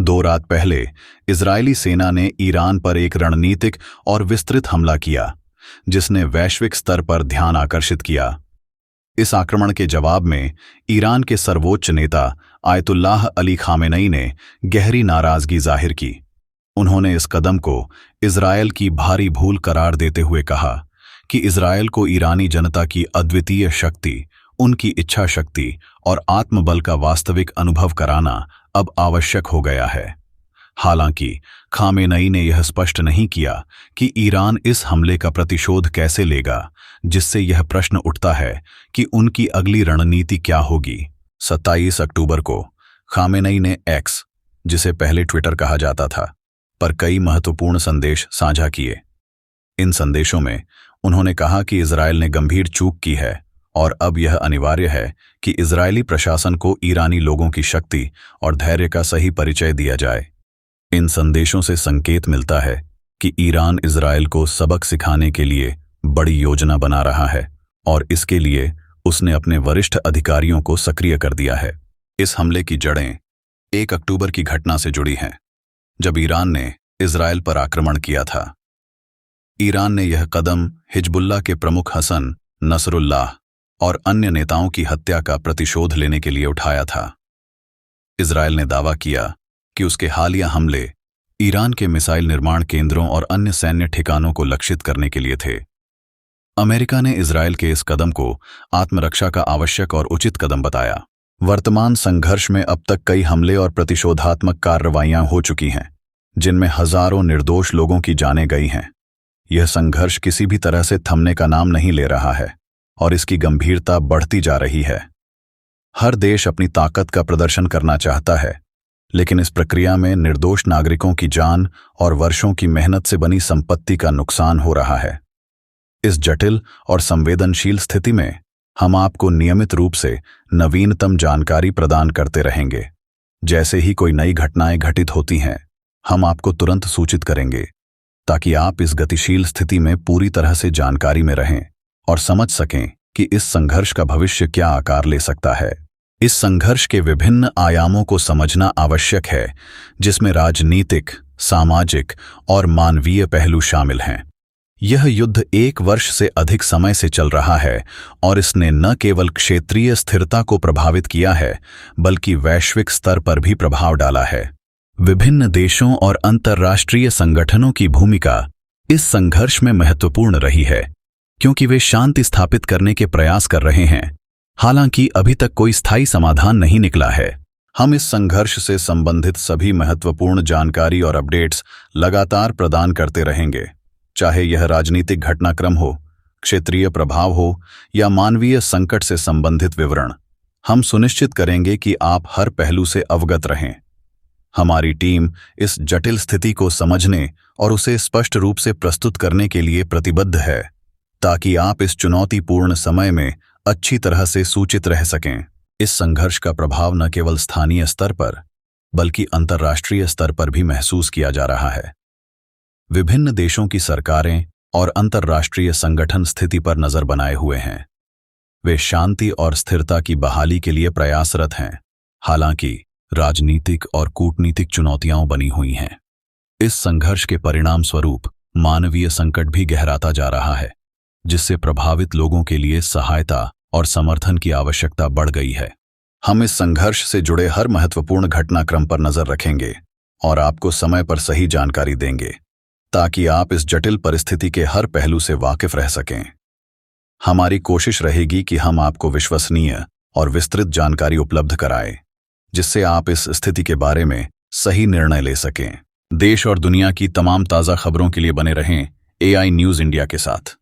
2 रात पहले इजरायली सेना ने ईरान पर एक रणनीतिक और विस्तृत हमला किया, जिसने वैश्विक स्तर पर ध्यान आकर्षित किया। इस आक्रमण के जवाब में ईरान के सर्वोच्च नेता आयतुल्लाह अली खामेनेई ने गहरी नाराजगी जाहिर की। उन्होंने इस कदम को इजरायल की भारी भूल करार देते हुए कहा कि इजरायल को ईरानी जनता की अद्वितीय शक्ति, उनकी इच्छा शक्ति और आत्मबल का वास्तविक अनुभव कराना अब आवश्यक हो गया है। हालांकि खामेनेई ने यह स्पष्ट नहीं किया कि ईरान इस हमले का प्रतिशोध कैसे लेगा, जिससे यह प्रश्न उठता है कि उनकी अगली रणनीति क्या होगी। 27 अक्टूबर को खामेनेई ने एक्स, जिसे पहले ट्विटर कहा जाता था, पर कई महत्वपूर्ण संदेश साझा किए। इन संदेशों में उन्होंने कहा कि इजरायल ने गंभीर चूक की है और अब यह अनिवार्य है कि इजरायली प्रशासन को ईरानी लोगों की शक्ति और धैर्य का सही परिचय दिया जाए। इन संदेशों से संकेत मिलता है कि ईरान इजरायल को सबक सिखाने के लिए बड़ी योजना बना रहा है और इसके लिए उसने अपने वरिष्ठ अधिकारियों को सक्रिय कर दिया है। इस हमले की जड़ें 1 अक्टूबर की घटना से जुड़ी हैं, जब ईरान ने इजरायल पर आक्रमण किया था। ईरान ने यह कदम हिजबुल्लाह के प्रमुख हसन नसरुल्लाह और अन्य नेताओं की हत्या का प्रतिशोध लेने के लिए उठाया था। इजरायल ने दावा किया कि उसके हालिया हमले ईरान के मिसाइल निर्माण केंद्रों और अन्य सैन्य ठिकानों को लक्षित करने के लिए थे। अमेरिका ने इजरायल के इस कदम को आत्मरक्षा का आवश्यक और उचित कदम बताया। वर्तमान संघर्ष में अब तक कई हमले और प्रतिशोधात्मक कार्रवाइयां हो चुकी हैं, जिनमें हजारों निर्दोष लोगों की जानें गई हैं। यह संघर्ष किसी भी तरह से थमने का नाम नहीं ले रहा है और इसकी गंभीरता बढ़ती जा रही है। हर देश अपनी ताकत का प्रदर्शन करना चाहता है, लेकिन इस प्रक्रिया में निर्दोष नागरिकों की जान और वर्षों की मेहनत से बनी संपत्ति का नुकसान हो रहा है। इस जटिल और संवेदनशील स्थिति में हम आपको नियमित रूप से नवीनतम जानकारी प्रदान करते रहेंगे। जैसे ही कोई नई घटनाएं घटित होती हैं, हम आपको तुरंत सूचित करेंगे, ताकि आप इस गतिशील स्थिति में पूरी तरह से जानकारी में रहें और समझ सकें कि इस संघर्ष का भविष्य क्या आकार ले सकता है। इस संघर्ष के विभिन्न आयामों को समझना आवश्यक है, जिसमें राजनीतिक, सामाजिक और मानवीय पहलू शामिल हैं। यह युद्ध 1 वर्ष से अधिक समय से चल रहा है और इसने न केवल क्षेत्रीय स्थिरता को प्रभावित किया है, बल्कि वैश्विक स्तर पर भी प्रभाव डाला है। विभिन्न देशों और अंतर्राष्ट्रीय संगठनों की भूमिका इस संघर्ष में महत्वपूर्ण रही है, क्योंकि वे शांति स्थापित करने के प्रयास कर रहे हैं। हालांकि अभी तक कोई स्थायी समाधान नहीं निकला है। हम इस संघर्ष से संबंधित सभी महत्वपूर्ण जानकारी और अपडेट्स लगातार प्रदान करते रहेंगे, चाहे यह राजनीतिक घटनाक्रम हो, क्षेत्रीय प्रभाव हो या मानवीय संकट से संबंधित विवरण। हम सुनिश्चित करेंगे कि आप हर पहलू से अवगत रहें। हमारी टीम इस जटिल स्थिति को समझने और उसे स्पष्ट रूप से प्रस्तुत करने के लिए प्रतिबद्ध है, ताकि आप इस चुनौतीपूर्ण समय में अच्छी तरह से सूचित रह सकें। इस संघर्ष का प्रभाव न केवल स्थानीय स्तर पर, बल्कि अंतर्राष्ट्रीय स्तर पर भी महसूस किया जा रहा है। विभिन्न देशों की सरकारें और अंतर्राष्ट्रीय संगठन स्थिति पर नजर बनाए हुए हैं। वे शांति और स्थिरता की बहाली के लिए प्रयासरत हैं, हालांकि राजनीतिक और कूटनीतिक चुनौतियां बनी हुई हैं। इस संघर्ष के परिणाम स्वरूप मानवीय संकट भी गहराता जा रहा है, जिससे प्रभावित लोगों के लिए सहायता और समर्थन की आवश्यकता बढ़ गई है। हम इस संघर्ष से जुड़े हर महत्वपूर्ण घटनाक्रम पर नजर रखेंगे और आपको समय पर सही जानकारी देंगे, ताकि आप इस जटिल परिस्थिति के हर पहलू से वाकिफ रह सकें। हमारी कोशिश रहेगी कि हम आपको विश्वसनीय और विस्तृत जानकारी उपलब्ध कराएं, जिससे आप इस स्थिति के बारे में सही निर्णय ले सकें। देश और दुनिया की तमाम ताज़ा खबरों के लिए बने रहें AI न्यूज़ इंडिया के साथ।